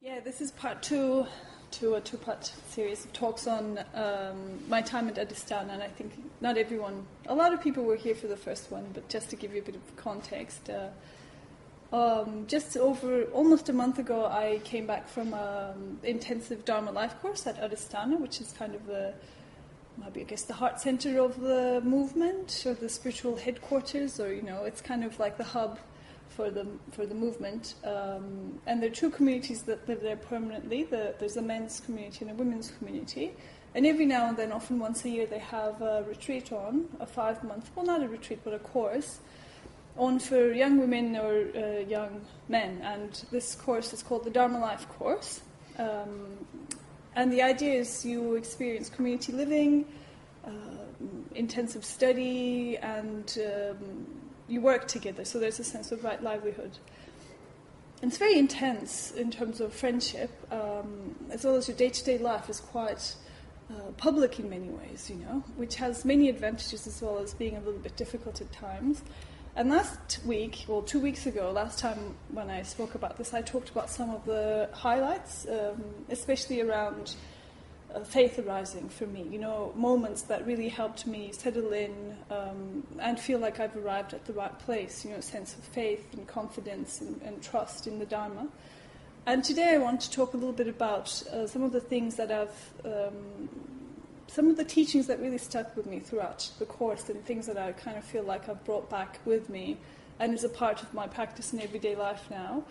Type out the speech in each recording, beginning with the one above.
Yeah, this is part two to a two-part series of talks on my time at Adhisthana, and I think not everyone, a lot of people were here for the first one, but just to give you a bit of context, just over almost a month ago I came back from an intensive Dharma Life Course at Adhisthana, which is kind of the heart center of the movement, or the spiritual headquarters, or it's kind of like the hub for the movement, and there are two communities that live there permanently. There's a men's community and a women's community, and every now and then, often once a year, they have a retreat on, a 5-month, well, not a retreat, but a course on for young women or young men, and this course is called the Dharma Life Course, and the idea is you experience community living, intensive study, and you work together, so there's a sense of right livelihood. And it's very intense in terms of friendship, as well as your day-to-day life is quite public in many ways, which has many advantages as well as being a little bit difficult at times. And last week, 2 weeks ago, last time when I spoke about this, I talked about some of the highlights, especially around faith arising for me, moments that really helped me settle in and feel like I've arrived at the right place, a sense of faith and confidence and trust in the Dharma. And today I want to talk a little bit about some of the things that some of the teachings that really stuck with me throughout the course, and things that I kind of feel like I've brought back with me and is a part of my practice in everyday life now.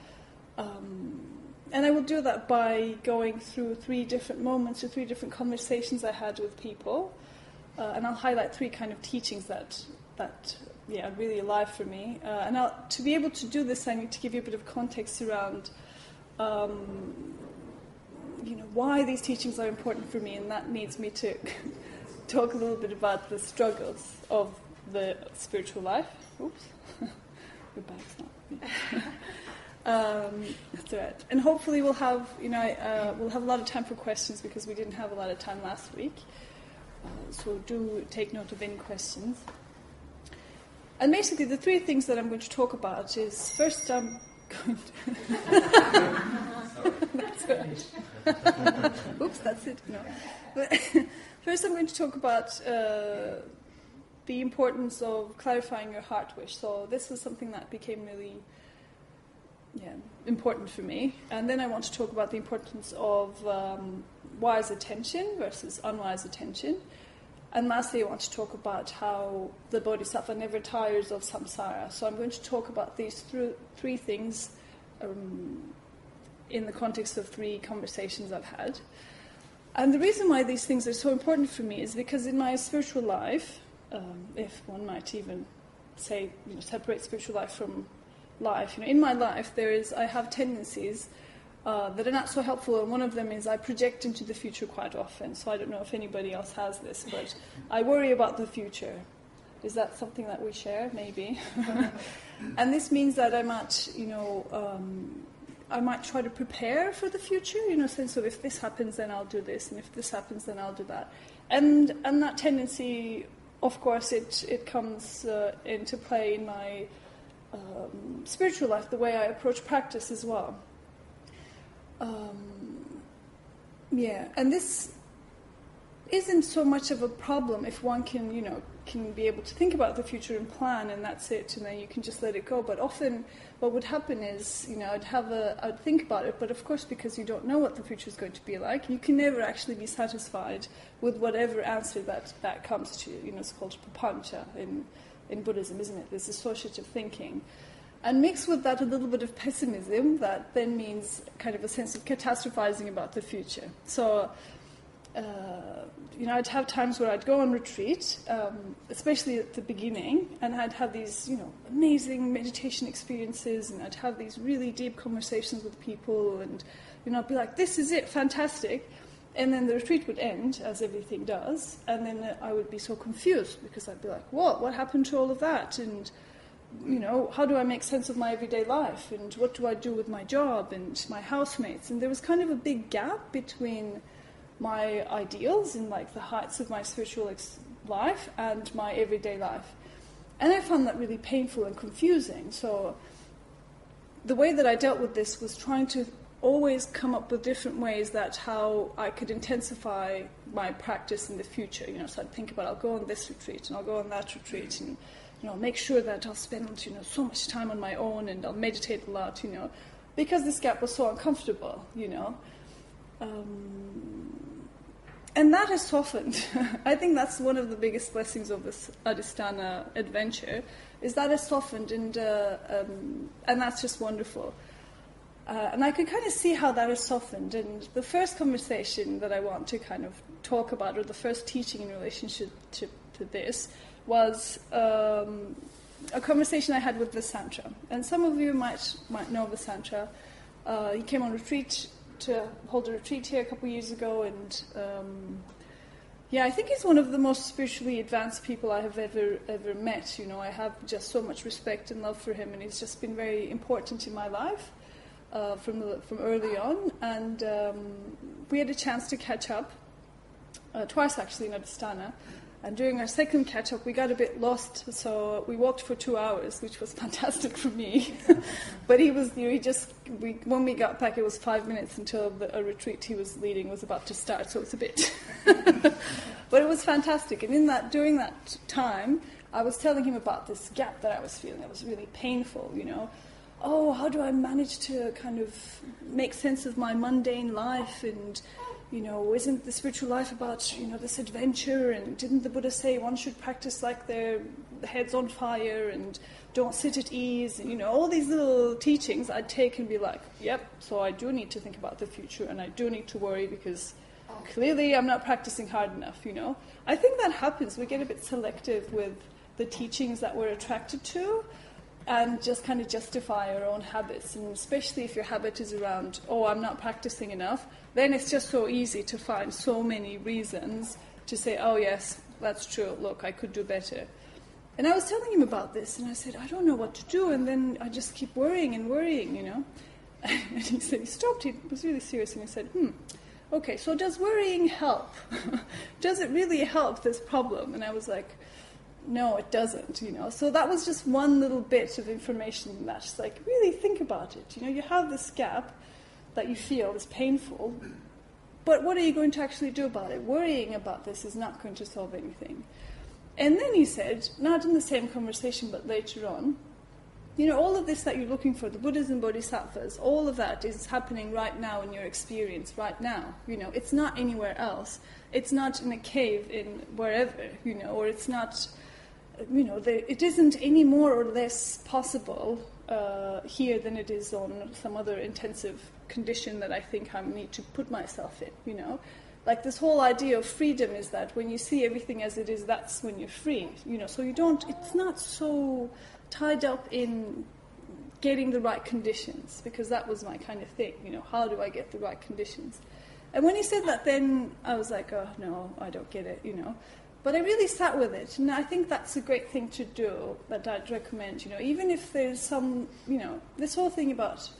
And I will do that by going through 3 different moments or 3 different conversations I had with people. And I'll highlight 3 kind of teachings that are really alive for me. And to be able to do this, I need to give you a bit of context around why these teachings are important for me, and that needs me to talk a little bit about the struggles of the spiritual life. Oops, your bag's not. That's right. And hopefully we'll have a lot of time for questions, because we didn't have a lot of time last week. So do take note of any questions. And basically the 3 things that I'm going to talk about is, first I'm going to... That's right. Oops, that's it. No. But first I'm going to talk about the importance of clarifying your heart wish. So this was something that became really important for me. And then I want to talk about the importance of wise attention versus unwise attention. And lastly, I want to talk about how the Bodhisattva never tires of samsara. So I'm going to talk about these 3 things in the context of 3 conversations I've had. And the reason why these things are so important for me is because in my spiritual life, if one might even say, separate spiritual life from life, in my life I have tendencies that are not so helpful, and one of them is I project into the future quite often. So I don't know if anybody else has this, but I worry about the future. Is that something that we share? Maybe. And this means that I might try to prepare for the future, sense of, if this happens, then I'll do this, and if this happens, then I'll do that. And that tendency, of course, it comes into play in my spiritual life, the way I approach practice as well. And this isn't so much of a problem if one can be able to think about the future and plan, and that's it, and then you can just let it go. But often what would happen is, I'd think about it, but of course, because you don't know what the future is going to be like, you can never actually be satisfied with whatever answer that comes to you. It's called papancha in Buddhism, isn't it? This associative thinking. And mixed with that a little bit of pessimism, that then means kind of a sense of catastrophizing about the future. So, I'd have times where I'd go on retreat, especially at the beginning, and I'd have these, amazing meditation experiences, and I'd have these really deep conversations with people, and, I'd be like, this is it, fantastic. And then the retreat would end, as everything does, and then I would be so confused, because I'd be like, what happened to all of that? And, how do I make sense of my everyday life? And what do I do with my job and my housemates? And there was kind of a big gap between my ideals and the heights of my spiritual life and my everyday life. And I found that really painful and confusing. So the way that I dealt with this was trying to always come up with different ways that how I could intensify my practice in the future. So I'd think about, I'll go on this retreat and I'll go on that retreat, and make sure that I'll spend so much time on my own, and I'll meditate a lot, because this gap was so uncomfortable, and that has softened. I think that's one of the biggest blessings of this Adhisthana adventure, is that it's softened, and that's just wonderful. And I could kind of see how that has softened. And the first conversation that I want to kind of talk about, or the first teaching in relationship to this, was a conversation I had with Vasantra. And some of you might know Vasantra. He came on retreat to hold a retreat here a couple of years ago, and I think he's one of the most spiritually advanced people I have ever met. I have just so much respect and love for him, and he's just been very important in my life from early on. And we had a chance to catch up twice, actually, in Adhisthana. And during our second catch-up, we got a bit lost, so we walked for 2 hours, which was fantastic for me. But he was, when we got back, it was 5 minutes until a retreat he was leading was about to start, so it was a bit... But it was fantastic. And during that time, I was telling him about this gap that I was feeling. It was really painful, Oh, how do I manage to kind of make sense of my mundane life, and... isn't the spiritual life about, this adventure, and didn't the Buddha say one should practice like their head's on fire and don't sit at ease, and, all these little teachings I'd take and be like, yep, so I do need to think about the future, and I do need to worry because clearly I'm not practicing hard enough, I think that happens. We get a bit selective with the teachings that we're attracted to, and just kind of justify our own habits. And especially if your habit is around, I'm not practicing enough, then it's just so easy to find so many reasons to say, oh yes, that's true, look, I could do better. And I was telling him about this, and I said, I don't know what to do, and then I just keep worrying, And he said, he stopped, he was really serious, and he said, okay, so does worrying help? Does it really help this problem? And I was like, no, it doesn't, So that was just one little bit of information that's like, really think about it. You have this gap that you feel is painful, but what are you going to actually do about it? Worrying about this is not going to solve anything. And then he said, not in the same conversation, but later on, all of this that you're looking for, the Buddhas and Bodhisattvas, all of that is happening right now in your experience, right now. It's not anywhere else. It's not in a cave in wherever, or it's not... it isn't any more or less possible here than it is on some other intensive condition that I think I need to put myself in, Like this whole idea of freedom is that when you see everything as it is, that's when you're free, So it's not so tied up in getting the right conditions, because that was my kind of thing, how do I get the right conditions? And when he said that, then I was like, oh, no, I don't get it, But I really sat with it, and I think that's a great thing to do, that I'd recommend, even if there's some, this whole thing about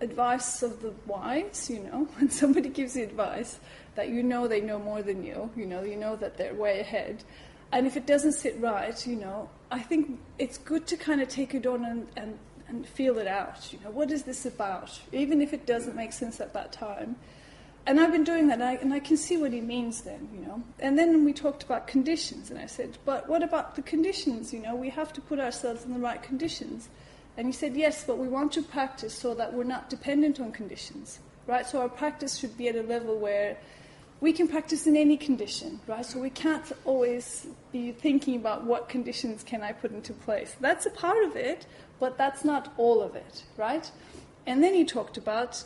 advice of the wise, when somebody gives you advice that they know more than you, you know that they're way ahead, and if it doesn't sit right, I think it's good to kind of take it on and feel it out, what is this about, even if it doesn't make sense at that time. And I've been doing that, and I can see what he means then, And then we talked about conditions, and I said, but what about the conditions, We have to put ourselves in the right conditions. And he said, yes, but we want to practice so that we're not dependent on conditions, right? So our practice should be at a level where we can practice in any condition, right? So we can't always be thinking about what conditions can I put into place. That's a part of it, but that's not all of it, right? And then he talked about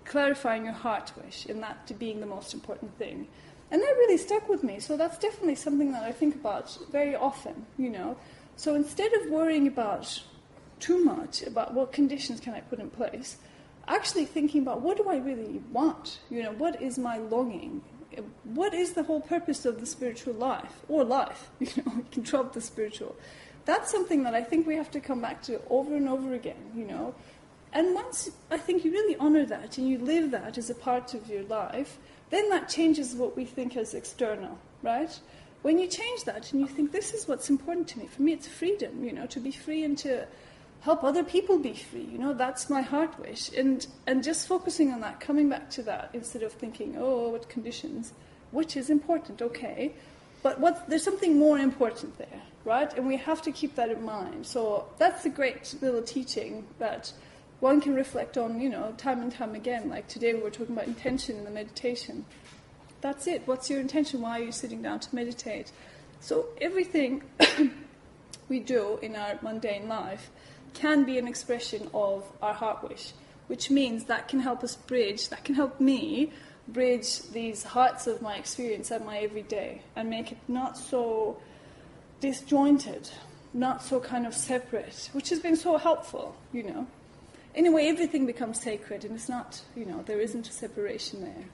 clarifying your heart wish, and that to being the most important thing. And that really stuck with me. So that's definitely something that I think about very often, So instead of worrying about too much about what conditions can I put in place, actually thinking about what do I really want? What is my longing? What is the whole purpose of the spiritual life? Or life, you can drop the spiritual. That's something that I think we have to come back to over and over again, And once I think you really honor that and you live that as a part of your life, then that changes what we think as external, right? When you change that and you think, this is what's important to me. For me, it's freedom, to be free and to help other people be free. That's my heart wish. And just focusing on that, coming back to that, instead of thinking, oh, what conditions, which is important, okay. But there's something more important there, right? And we have to keep that in mind. So that's a great little teaching that one can reflect on, time and time again. Like today we were talking about intention in the meditation. That's it. What's your intention? Why are you sitting down to meditate? So everything we do in our mundane life can be an expression of our heart wish, which means that can help us that can help me bridge these hearts of my experience and my everyday and make it not so disjointed, not so kind of separate, which has been so helpful, In a way, everything becomes sacred, and it's not, there isn't a separation there.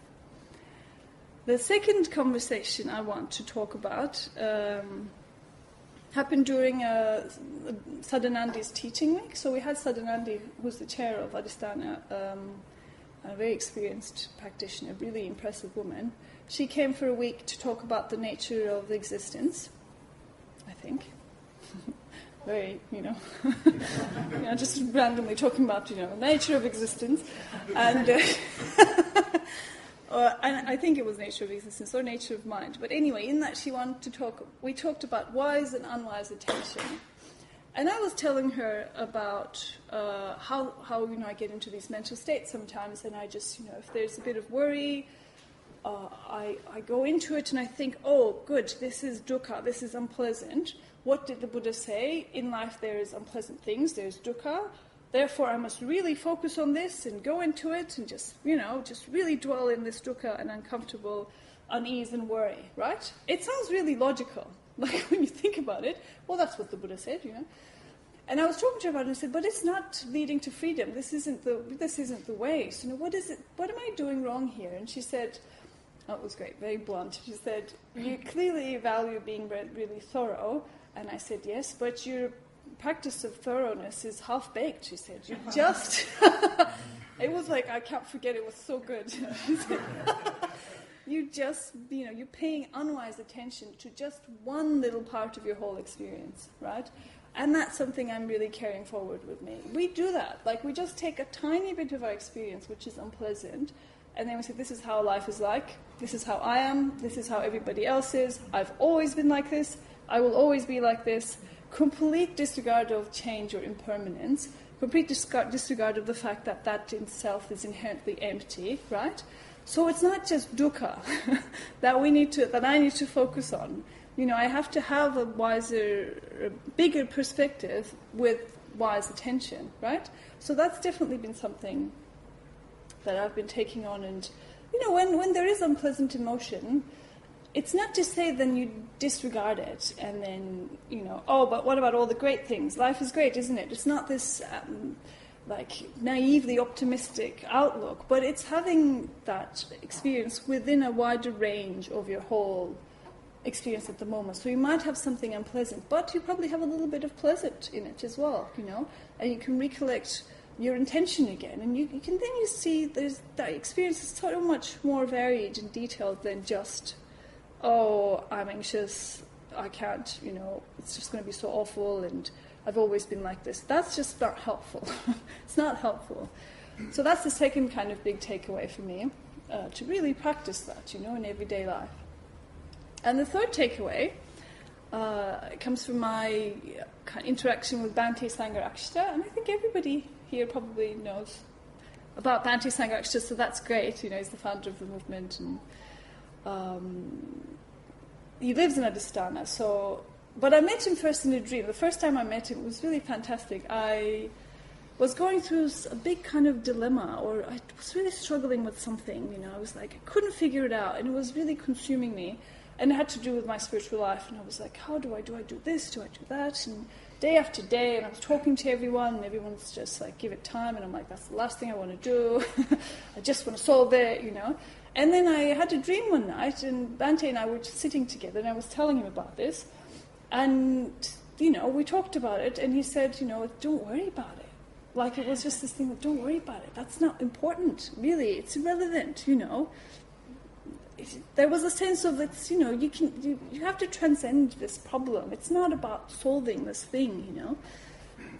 The second conversation I want to talk about happened during Sadhanandi's teaching week. So we had Sadhanandi, who's the chair of Adhisthana, a very experienced practitioner, really impressive woman. She came for a week to talk about the nature of existence, I think. Very, just randomly talking about, the nature of existence. And and I think it was nature of existence or nature of mind. But anyway, in that we talked about wise and unwise attention. And I was telling her about how I get into these mental states sometimes, and I just, if there's a bit of worry, I go into it and I think, oh, good, this is dukkha, this is unpleasant. What did the Buddha say? In life there is unpleasant things, there's dukkha. Therefore, I must really focus on this and go into it and just really dwell in this dukkha and uncomfortable unease and worry, right? It sounds really logical. Like when you think about it, well, that's what the Buddha said, And I was talking to her about it and I said, but it's not leading to freedom. This isn't the way. So, what is it? What am I doing wrong here? And she said, oh, it was great, very blunt. She said, you clearly value being really thorough. And I said, yes, but your practice of thoroughness is half-baked, she said. You just... It was like, I can't forget, it was so good. You just, you're paying unwise attention to just one little part of your whole experience, right? And that's something I'm really carrying forward with me. We do that. Like, we just take a tiny bit of our experience, which is unpleasant, and then we say, this is how life is like, this is how I am, this is how everybody else is, I've always been like this, I will always be like this. Complete disregard of change or impermanence, complete disregard of the fact that that in itself is inherently empty, right? So it's not just dukkha that I need to focus on. I have to have a wiser, a bigger perspective with wise attention, right? So that's definitely been something that I've been taking on. And, when there is unpleasant emotion, it's not to say then you disregard it and then, oh, but what about all the great things? Life is great, isn't it? It's not this naively optimistic outlook, but it's having that experience within a wider range of your whole experience at the moment. So you might have something unpleasant, but you probably have a little bit of pleasant in it as well, and you can recollect your intention again, and you can then see that experience is so much more varied and detailed than just, oh, I'm anxious, I can't, it's just going to be so awful and I've always been like this. That's just not helpful. It's not helpful. So that's the second kind of big takeaway for me, to really practice that, in everyday life. And the third takeaway comes from my interaction with Bhante Sangharakshita, and I think everybody here probably knows about Bhante Sangharakshita, so that's great. He's the founder of the movement, and he lives in Adhisthana. But I met him first in a dream. The first time I met him, it was really fantastic. I was going through a big kind of dilemma, or I was really struggling with something. I was like, I couldn't figure it out, and it was really consuming me. And it had to do with my spiritual life, and I was like, how do I do this, do I do that? And day after day, and I was talking to everyone, and everyone's just like, give it time, and I'm like, that's the last thing I want to do. I just want to solve it, And then I had a dream one night, and Bhante and I were sitting together, and I was telling him about this, and, we talked about it, and he said, don't worry about it. Like, it was just this thing that, don't worry about it. That's not important, really. It's irrelevant, There was a sense of it's, you have to transcend this problem. It's not about solving this thing,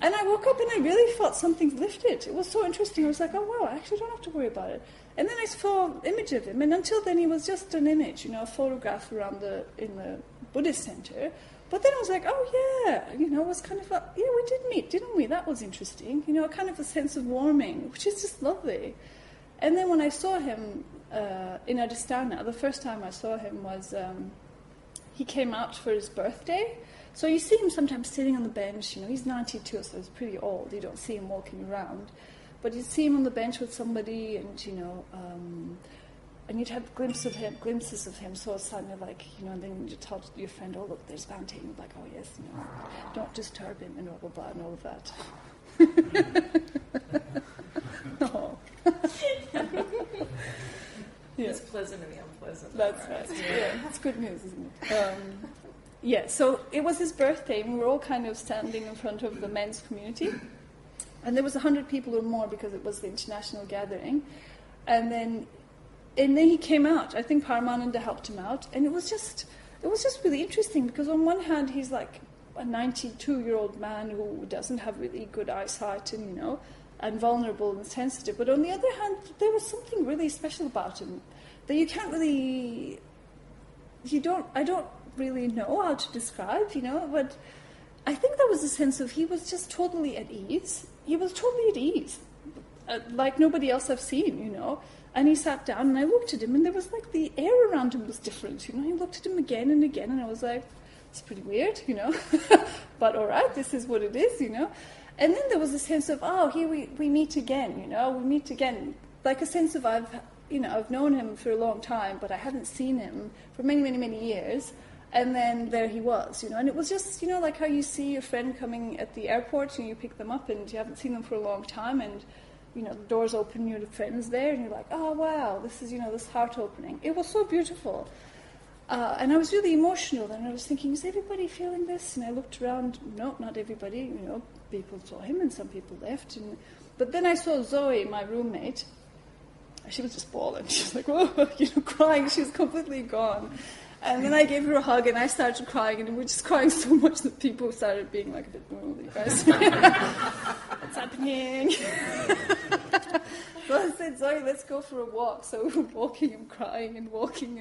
And I woke up and I really felt something lifted. It was so interesting. I was like, oh wow, I actually don't have to worry about it. And then I saw an image of him, and until then he was just an image, a photograph in the Buddhist center. But then I was like, oh yeah, it was kind of we did meet, didn't we? That was interesting. Kind of a sense of warming, which is just lovely. And then when I saw him in Adhisthana, the first time I saw him was he came out for his birthday. So you see him sometimes sitting on the bench. He's 92, so he's pretty old. You don't see him walking around. But you see him on the bench with somebody, and and you'd have glimpses of him. So it's kind of like, and then you tell your friend, oh look, there's Bhante. And you're like, oh yes, don't disturb him, and blah blah blah, and all of that. Oh. Yeah. It's pleasant and the unpleasant. That's right. Yeah, that's good news, isn't it? So it was his birthday, and we were all kind of standing in front of the men's community. And there was 100 people or more because it was the international gathering. And then he came out. I think Paramananda helped him out. And it was just really interesting because on one hand, he's like a 92-year-old man who doesn't have really good eyesight and vulnerable and sensitive. But on the other hand, there was something really special about him that you can't really... I don't really know how to describe, but I think there was a sense of he was just totally at ease. He was totally at ease, like nobody else I've seen, And he sat down and I looked at him and there was like the air around him was different, He looked at him again and again and I was like, it's pretty weird, But all right, this is what it is, And then there was a sense of, oh, here we meet again, we meet again. Like a sense of I've known him for a long time, but I hadn't seen him for many, many, many years. And then there he was, And it was just, like how you see your friend coming at the airport and you pick them up and you haven't seen them for a long time and, the doors open, your friend's there and you're like, oh, wow, this is, this heart opening. It was so beautiful. And I was really emotional and I was thinking, is everybody feeling this? And I looked around, no, not everybody, people saw him and some people left. But then I saw Zoe, my roommate. She was just bawling. She was like, whoa, crying. She was completely gone. And then I gave her a hug and I started crying and we were just crying so much that people started being like a bit, oh, you guys, what's happening? So I said, Zoe, let's go for a walk. So we were walking and crying and walking,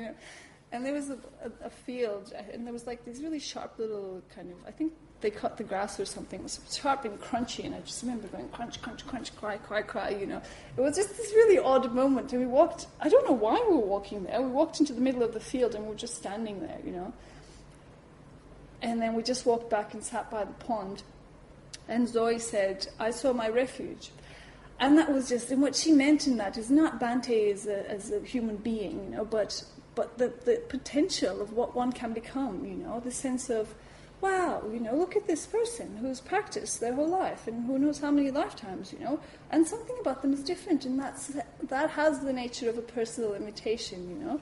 And there was a field and there was like these really sharp little kind of, I think they cut the grass or something. It was sharp and crunchy and I just remember going crunch, crunch, crunch, cry, cry, cry, It was just this really odd moment and we walked, I don't know why we were walking there. We walked into the middle of the field and we were just standing there, And then we just walked back and sat by the pond and Zoe said, I saw my refuge. And that was just, and what she meant in that is not Bhante as a human being, but the potential of what one can become, the sense of, wow, look at this person who's practiced their whole life and who knows how many lifetimes, and something about them is different and that has the nature of a personal imitation,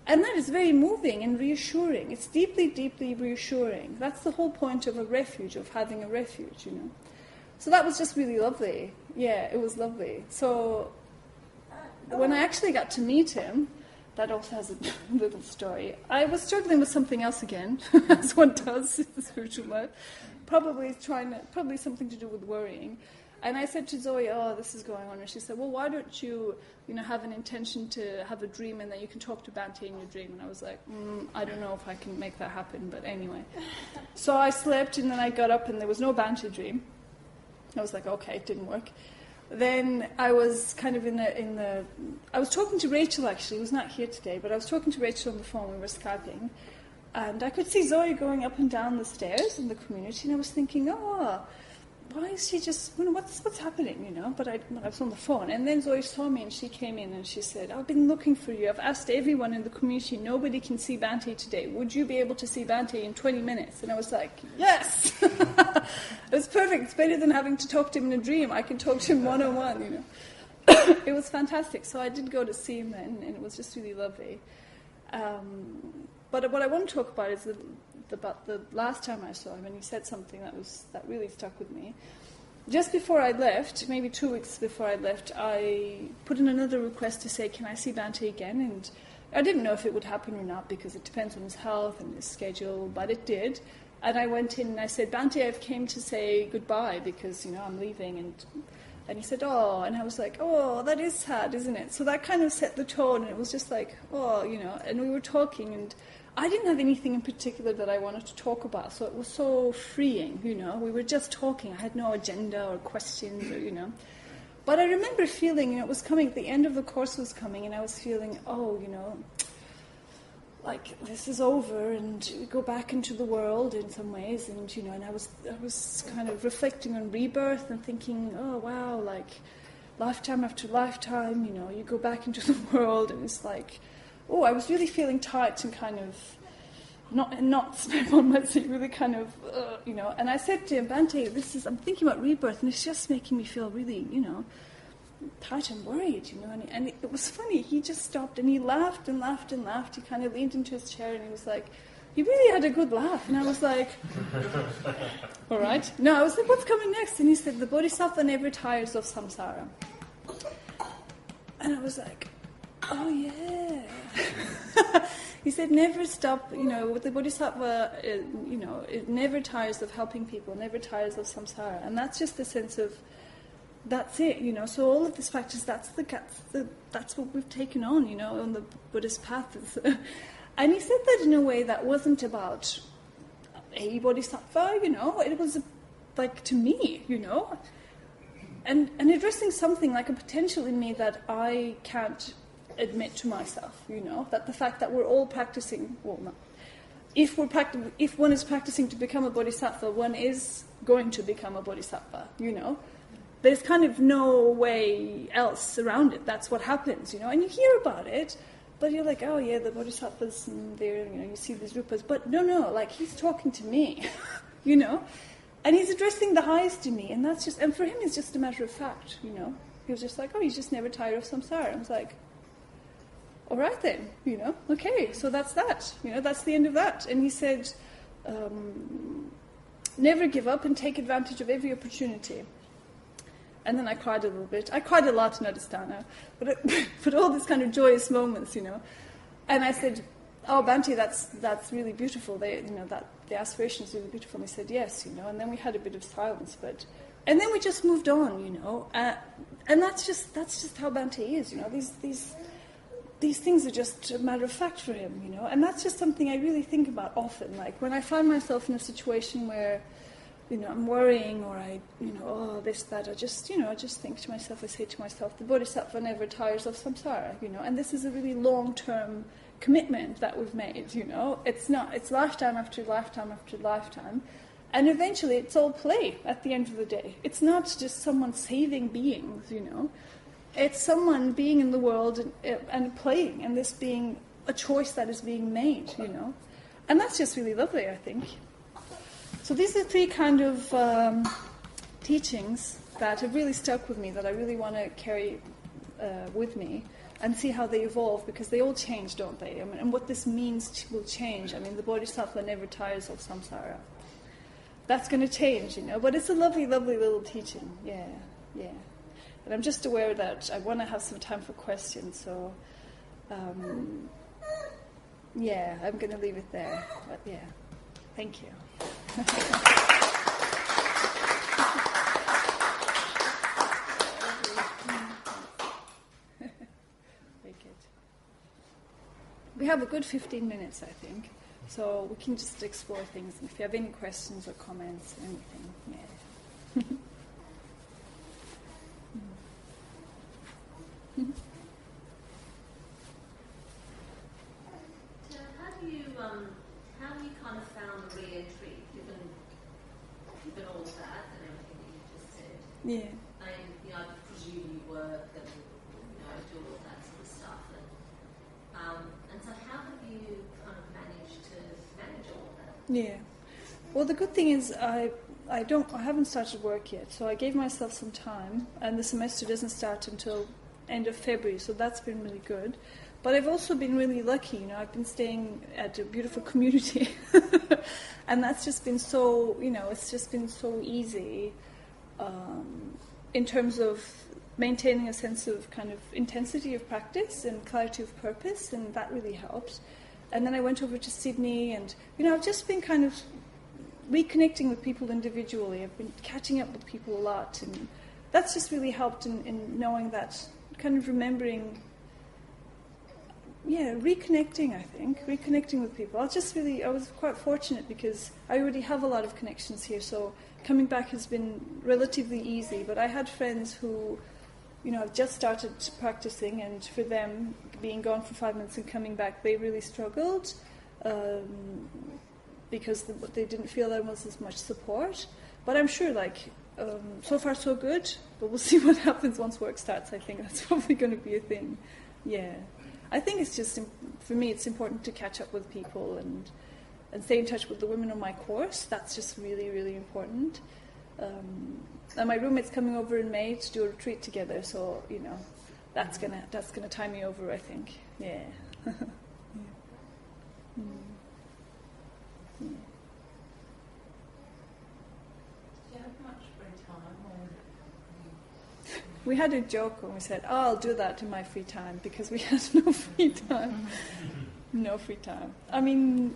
and that is very moving and reassuring. It's deeply, deeply reassuring. That's the whole point of a refuge, of having a refuge, So that was just really lovely. Yeah, it was lovely. So when I actually got to meet him, that also has a little story. I was struggling with something else again, as one does in the spiritual life. Probably something to do with worrying. And I said to Zoe, oh, this is going on. And she said, well, why don't you, have an intention to have a dream and then you can talk to Bhante in your dream? And I was like, I don't know if I can make that happen, but anyway. So I slept and then I got up and there was no Bhante dream. I was like, okay, it didn't work. Then I was kind of I was talking to Rachel actually, who's not here today, but I was talking to Rachel on the phone, we were Skyping, and I could see Zoe going up and down the stairs in the community, and I was thinking, why is she just, what's happening, But I was on the phone, and then Zoe saw me, and she came in, and she said, I've been looking for you, I've asked everyone in the community, nobody can see Bhante today, would you be able to see Bhante in 20 minutes? And I was like, yes! It's perfect, it's better than having to talk to him in a dream, I can talk to him one-on-one, It was fantastic, so I did go to see him then, and it was just really lovely. But what I want to talk about is about the last time I saw him, and he said something that really stuck with me. Just before I left, maybe 2 weeks before I left, I put in another request to say, can I see Bhante again? And I didn't know if it would happen or not because it depends on his health and his schedule, but it did. And I went in and I said, Bhante, I've came to say goodbye because, I'm leaving. And he said, oh, and I was like, oh, that is sad, isn't it? So that kind of set the tone, and it was just like, oh, and we were talking, and I didn't have anything in particular that I wanted to talk about, so it was so freeing, we were just talking. I had no agenda or questions, But I remember feeling, it was coming, the end of the course was coming, and I was feeling, like this is over, and we go back into the world in some ways, and and I was kind of reflecting on rebirth and thinking, oh wow, like lifetime after lifetime, you go back into the world, and it's like, oh, I was really feeling tight and kind of not one might say really kind of and I said to him, Bhante, I'm thinking about rebirth, and it's just making me feel really tight and worried, and it was funny. He just stopped and he laughed and laughed and laughed. He kind of leaned into his chair and he was like, he really had a good laugh. And I was like, all right. No, I was like, what's coming next? And he said, the Bodhisattva never tires of samsara. And I was like, oh yeah. He said, never stop, with the Bodhisattva, it never tires of helping people, never tires of samsara. And that's just the sense of, that's it, So all of this practice, that's what we've taken on, on the Buddhist path. And he said that in a way that wasn't about a bodhisattva, It was like to me, and addressing something like a potential in me that I can't admit to myself, That the fact that we're all practicing, if one is practicing to become a bodhisattva, one is going to become a bodhisattva, There's kind of no way else around it. That's what happens, And you hear about it, but you're like, oh yeah, the bodhisattvas, and there, you see these rupas. But no, like he's talking to me, and he's addressing the highest in me, and that's just, and for him, it's just a matter of fact, He was just like, oh, he's just never tired of samsara. I was like, all right then, okay, so that's that, that's the end of that. And he said, never give up and take advantage of every opportunity. And then I cried a little bit. I cried a lot in Adhisthana, but all these kind of joyous moments, And I said, oh, Bhante, that's really beautiful. That the aspiration is really beautiful. And he said, yes, And then we had a bit of silence, and then we just moved on, And that's just how Bhante is, These things are just a matter of fact for him, And that's just something I really think about often. Like when I find myself in a situation where I'm worrying, or oh, this, that, I just think to myself, I say to myself, the Bodhisattva never tires of samsara, and this is a really long-term commitment that we've made, it's lifetime after lifetime after lifetime, and eventually it's all play at the end of the day. It's not just someone saving beings, it's someone being in the world and playing, and this being a choice that is being made, and that's just really lovely, I think. So these are three kind of teachings that have really stuck with me, that I really want to carry with me and see how they evolve, because they all change, don't they? And what this means will change. The Bodhisattva never tires of samsara. That's going to change, But it's a lovely, lovely little teaching. Yeah. And I'm just aware that I want to have some time for questions, so I'm going to leave it there. But yeah, thank you. Very good. We have a good 15 minutes, I think, so we can just explore things. If you have any questions or comments or anything, yeah. So how do you kind of found the re-entry, given all of that and everything that you just said? Yeah. I presume you work and do all that sort of stuff, and so how have you kind of managed to manage all of that? Yeah. Well, the good thing is I haven't started work yet, so I gave myself some time, and the semester doesn't start until end of February, so that's been really good. But I've also been really lucky, I've been staying at a beautiful community, and that's just been so, it's just been so easy in terms of maintaining a sense of kind of intensity of practice and clarity of purpose, and that really helped. And then I went over to Sydney, and I've just been kind of reconnecting with people individually. I've been catching up with people a lot, and that's just really helped in knowing that, kind of remembering, reconnecting, I think. Reconnecting with people. I was quite fortunate because I already have a lot of connections here, so coming back has been relatively easy. But I had friends who, have just started practicing, and for them, being gone for 5 months and coming back, they really struggled because they didn't feel there was as much support. But I'm sure, so far so good, but we'll see what happens once work starts. I think that's probably going to be a thing. Yeah. I think it's just, for me, it's important to catch up with people and stay in touch with the women on my course. That's just really, really important. And my roommate's coming over in May to do a retreat together, so, that's gonna tie me over, I think. Yeah. Yeah. Mm. Yeah. Do you have much free time? We had a joke when we said, I'll do that in my free time, because we had no free time. No free time. I mean,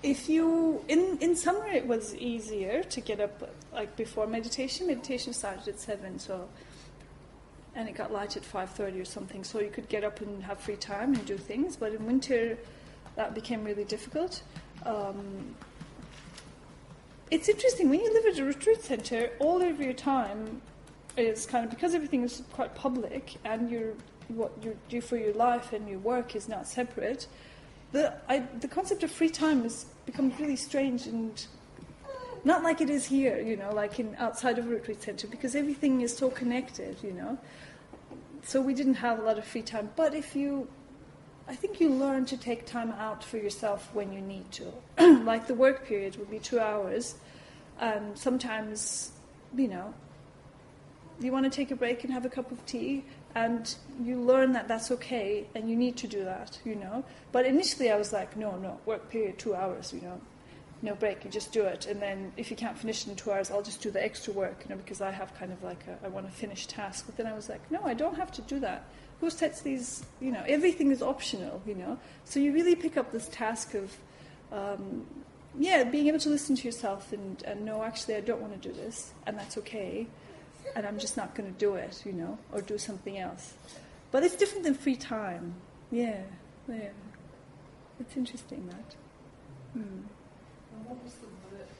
if you... In summer it was easier to get up, before meditation. Meditation started at 7, so... And it got light at 5:30 or something, so you could get up and have free time and do things. But in winter, that became really difficult. It's interesting, when you live at a retreat center, all of your time is kind of, because everything is quite public and what you do for your life and your work is not separate, the concept of free time has become really strange and not like it is here, like outside of a retreat center, because everything is so connected, So we didn't have a lot of free time. But I think you learn to take time out for yourself when you need to. Like the work period would be 2 hours, and sometimes, you want to take a break and have a cup of tea, and you learn that that's okay, and you need to do that, But initially I was like, no, work period 2 hours, no break, you just do it. And then if you can't finish it in 2 hours, I'll just do the extra work, because I have kind of I want to finish task. But then I was like, no, I don't have to do that. Who sets these, everything is optional, So you really pick up this task of, being able to listen to yourself and know, actually, I don't want to do this, and that's okay. And I'm just not going to do it, or do something else. But it's different than free time. Yeah. It's interesting, that. And what was the work?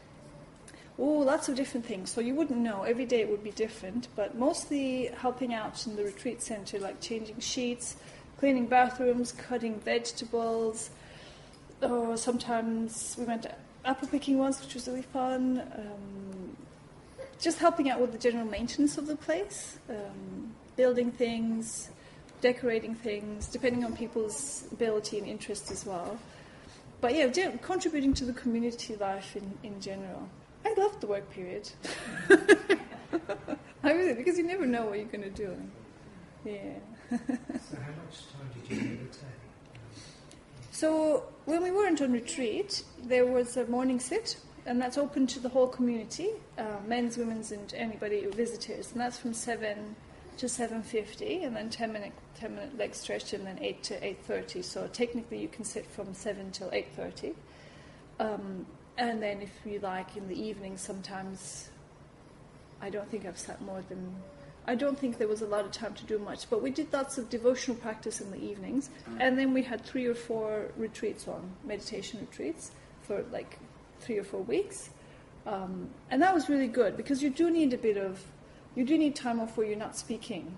Oh, lots of different things. So you wouldn't know. Every day it would be different. But mostly helping out in the retreat center, like changing sheets, cleaning bathrooms, cutting vegetables. Sometimes we went apple picking once, which was really fun. Just helping out with the general maintenance of the place. Building things, decorating things, depending on people's ability and interest as well. But contributing to the community life in general. I loved the work period. I really, because you never know what you're going to do. Yeah. So how much time did you meditate? So when we weren't on retreat, there was a morning sit, and that's open to the whole community, men's, women's, and anybody, visitors. And that's from 7 to 7:50, and then 10-minute leg stretch, and then 8 to 8:30. So technically you can sit from 7 till 8:30. And then if you like, in the evening, sometimes, I don't think I've sat more than... I don't think there was a lot of time to do much, but we did lots of devotional practice in the evenings, and then we had 3 or 4 retreats on, meditation retreats, for 3 or 4 weeks. And that was really good, because you do need time off where you're not speaking,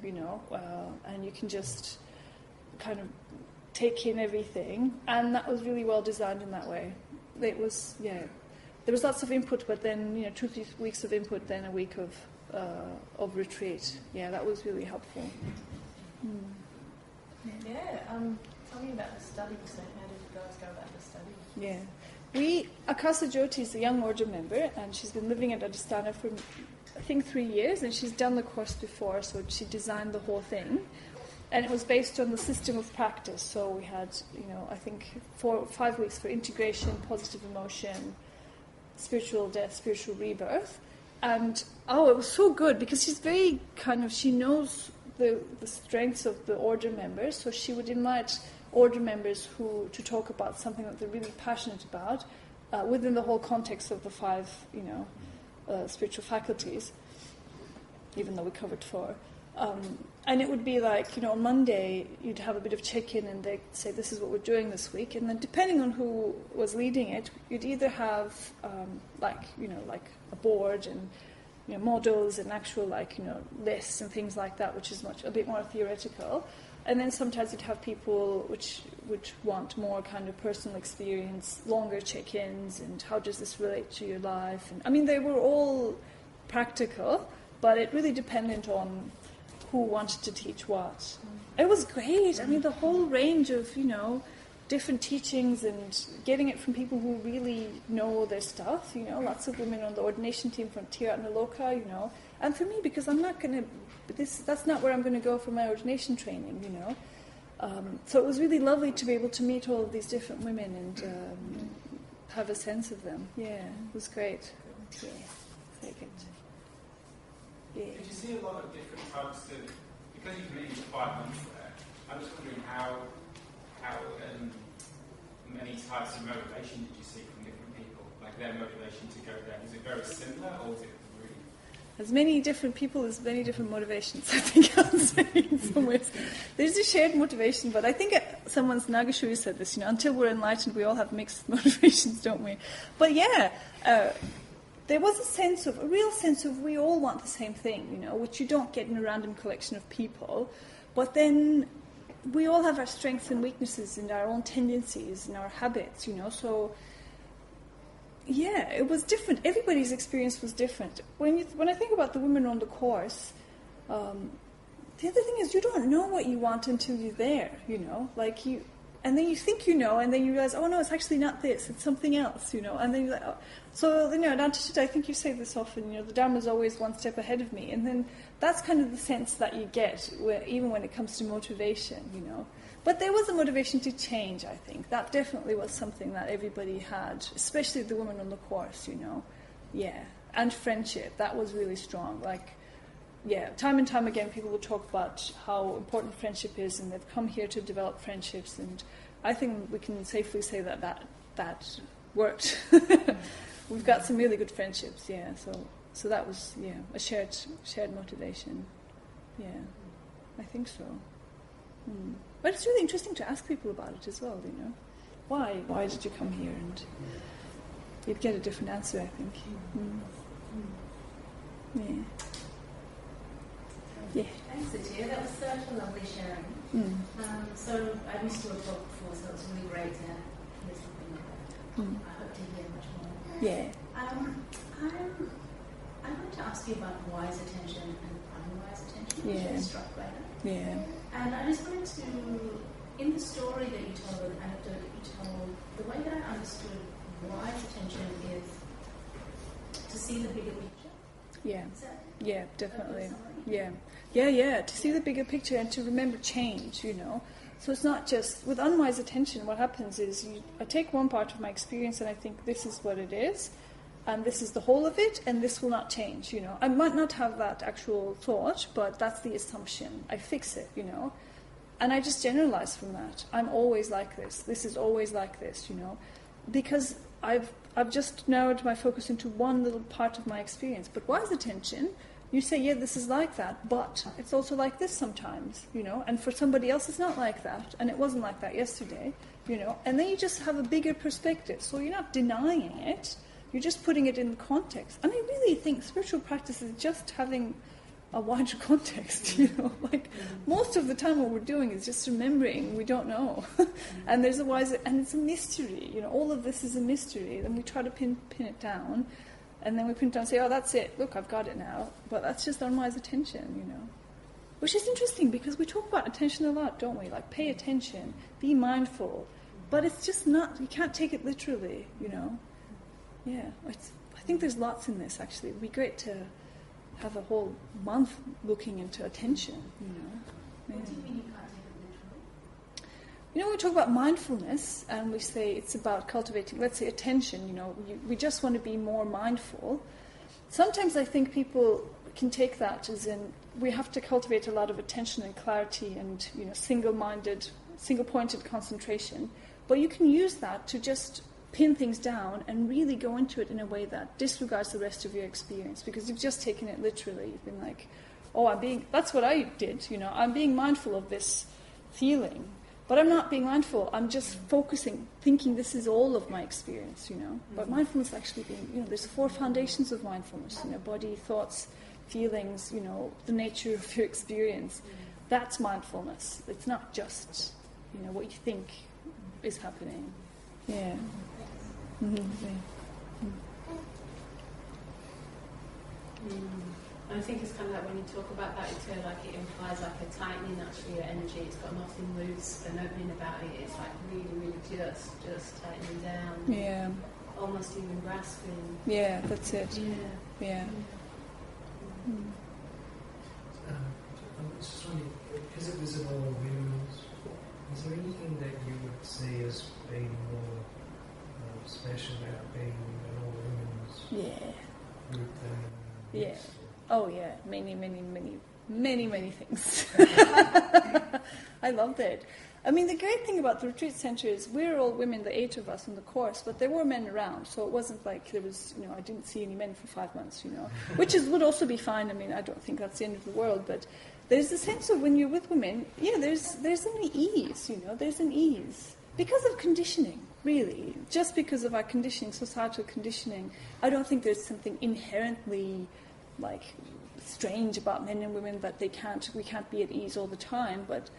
and you can just kind of take in everything, and that was really well designed in that way. It was, there was lots of input, but then, 2-3 weeks of input, then a week of retreat. Yeah, that was really helpful. Tell me about the study. So how did you guys go about the study? Yeah. Akasa Jyoti is a young order member, and she's been living at Adhisthana for, I think, 3 years, and she's done the course before, so she designed the whole thing. And it was based on the system of practice. So we had, I think 4 or 5 weeks for integration, positive emotion, spiritual death, spiritual rebirth. And, it was so good, because she's very she knows the strengths of the order members, so she would invite order members to talk about something that they're really passionate about, within the whole context of the 5, spiritual faculties, even though we covered 4. And it would be like, on Monday, you'd have a bit of check-in and they'd say, this is what we're doing this week. And then depending on who was leading it, you'd either have, like a board and, models and actual, lists and things like that, which is a bit more theoretical. And then sometimes you'd have people which want more kind of personal experience, longer check-ins, and how does this relate to your life? And they were all practical, but it really depended on who wanted to teach what. It was great. The whole range of, different teachings and getting it from people who really know their stuff, lots of women on the ordination team from Itir and Aloka, And for me, because I'm not going to, that's not where I'm going to go for my ordination training, So it was really lovely to be able to meet all of these different women and have a sense of them. Yeah, it was great. Yeah, very good. Yeah. Did you see a lot of different types of, because you've been for 5 months there, I'm just wondering how many types of motivation did you see from different people? Like their motivation to go there, is it very similar or is it really? As many different people, as many different motivations, I think I would say in some ways. There's a shared motivation, but I think Nagashuri said this, until we're enlightened we all have mixed motivations, don't we? But yeah, there was a real sense of we all want the same thing, which you don't get in a random collection of people. But then we all have our strengths and weaknesses and our own tendencies and our habits, So, yeah, it was different. Everybody's experience was different. When I think about the women on the course, the other thing is you don't know what you want until you're there, and then you think and then you realize, oh no, it's actually not this, it's something else, and then you're like, oh. So, Adhisthana, I think you say this often, the Dharma's always one step ahead of me, and then that's kind of the sense that you get, even when it comes to motivation, But there was a motivation to change, I think. That definitely was something that everybody had, especially the women on the course, Yeah, and friendship, that was really strong, time and time again, people will talk about how important friendship is, and they've come here to develop friendships. And I think we can safely say that worked. We've got some really good friendships, yeah. So that was a shared motivation. Yeah, I think so. But it's really interesting to ask people about it as well. Why did you come here? And you'd get a different answer, I think. Yeah. Yeah. Thanks, Itir. That was such a lovely sharing. So I missed your talk before, so it was really great to hear something like that. I hope to hear much more. Yeah. I wanted to ask you about wise attention and unwise attention, which I was struck by that. Yeah. And I just wanted to, in the story that you told, the anecdote that you told, the way that I understood wise attention is to see the bigger picture. Yeah. Yeah, definitely. Yeah. To see the bigger picture and to remember change, So it's not just, with unwise attention, what happens is I take one part of my experience and I think this is what it is, and this is the whole of it, and this will not change, I might not have that actual thought, but that's the assumption. I fix it, And I just generalize from that. I'm always like this. This is always like this, Because I've just narrowed my focus into one little part of my experience. But wise attention, you say, yeah, this is like that, but it's also like this sometimes, and for somebody else it's not like that, and it wasn't like that yesterday, and then you just have a bigger perspective. So you're not denying it, you're just putting it in context. And I really think spiritual practice is just having a wider context, most of the time what we're doing is just remembering we don't know. And there's and it's a mystery, all of this is a mystery, and we try to pin it down. And then we pin it down and say, oh, that's it. Look, I've got it now. But that's just unwise attention, Which is interesting because we talk about attention a lot, don't we? Like, pay attention, be mindful. But it's just not, you can't take it literally, Yeah, I think there's lots in this, actually. It would be great to have a whole month looking into attention, Yeah. What do you mean you can't take it literally? We talk about mindfulness, and we say it's about cultivating, let's say, attention, we just want to be more mindful. Sometimes I think people can take that as in, we have to cultivate a lot of attention and clarity and, single-pointed concentration. But you can use that to just pin things down and really go into it in a way that disregards the rest of your experience, because you've just taken it literally. You've been like, that's what I did, I'm being mindful of this feeling, but I'm not being mindful, I'm just focusing, thinking this is all of my experience, But mindfulness actually being, there's 4 foundations of mindfulness, body, thoughts, feelings, the nature of your experience. That's mindfulness. It's not just, what you think is happening. Yeah. Mm-hmm. I think it's kind of like when you talk about that, it implies like a tightening actually your energy. It's got nothing loose and opening about it. It's like really, really just tightening down. Yeah. Almost even grasping. Yeah, that's it. Yeah. I'm just wondering, because it was an all women's, is there anything that you would see as being more special about being an all women's group than Yeah. Oh yeah, many things. I loved it. I mean, the great thing about the retreat center is we're all women, the 8 of us in the course, but there were men around, so it wasn't like there was, I didn't see any men for 5 months, which would also be fine. I mean, I don't think that's the end of the world, but there's a sense of when you're with women, there's an ease, there's an ease. Because of conditioning, really. Just because of our conditioning, societal conditioning, I don't think there's something inherently strange about men and women that we can't be at ease all the time, but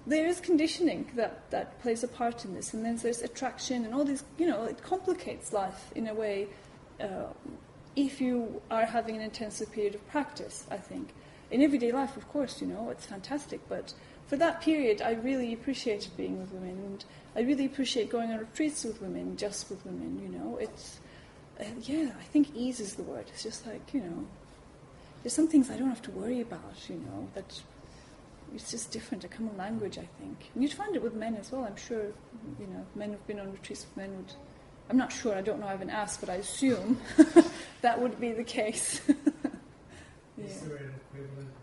there is conditioning that plays a part in this, and then there's attraction and all these, it complicates life in a way if you are having an intensive period of practice, I think. In everyday life, of course, it's fantastic, but for that period I really appreciated being with women, and I really appreciate going on retreats with women, just with women, it's, I think ease is the word. It's just like, there's some things I don't have to worry about, that it's just different, a common language, I think. And you'd find it with men as well, I'm sure, men who've been on retreats with men would, I'm not sure, I don't know, I haven't asked, but I assume that would be the case. Is there an equivalent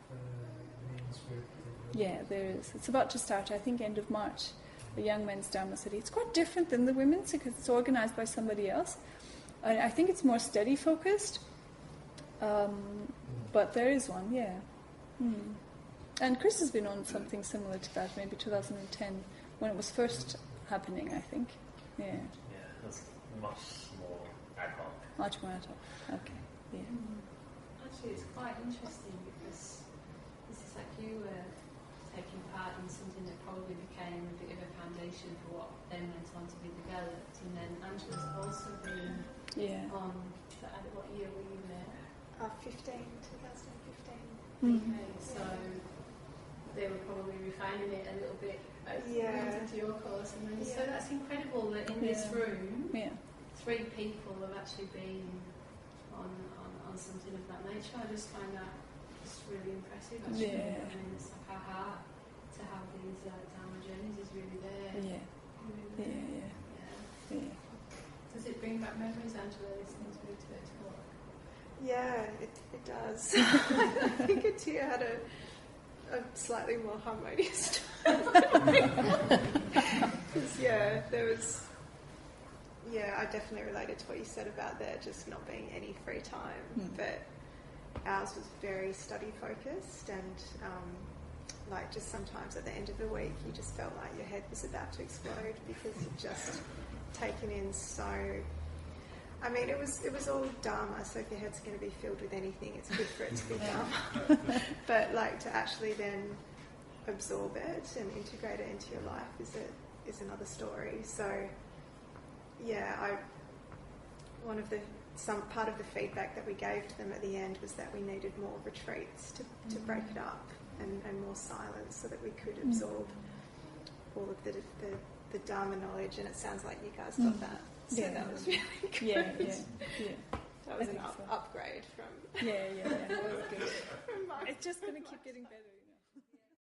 men's group? Yeah, there is. It's about to start, I think, end of March, the Young Men's Dharma City. It's quite different than the women's because it's organised by somebody else. I think it's more study focused. But there is one, yeah. And Chris has been on something similar to that, maybe 2010, when it was first happening, I think. Yeah. Yeah, that's much more ad hoc. Much more ad hoc. Okay. Yeah. Actually, it's quite interesting because this is like you were taking part in something that probably became a bit of a foundation for what then went on to be developed, and then Angela's also been on. What year were you there? 2015. Okay, so they were probably refining it a little bit as you went into your course, and then so that's incredible that in this room, 3 people have actually been on something of that nature. I just find that just really impressive. Actually, I mean, it's like our heart to have these Dharma journeys is really there. Yeah. Does it bring back memories, Angela, listening to it talk? Yeah, it does. I think Itir had a slightly more harmonious time. Because, there was... Yeah, I definitely related to what you said about there just not being any free time. But ours was very study-focused and, just sometimes at the end of the week you just felt like your head was about to explode because you'd just taken in so... I mean, it was all Dharma, so if your head's going to be filled with anything, it's good for it to be Dharma. But to actually then absorb it and integrate it into your life is another story. So, part of the feedback that we gave to them at the end was that we needed more retreats to break it up and more silence so that we could absorb all of the Dharma knowledge, and it sounds like you guys got that. So that was really good. Yeah. That was an upgrade from... Yeah. It was good. It's just going to keep getting better.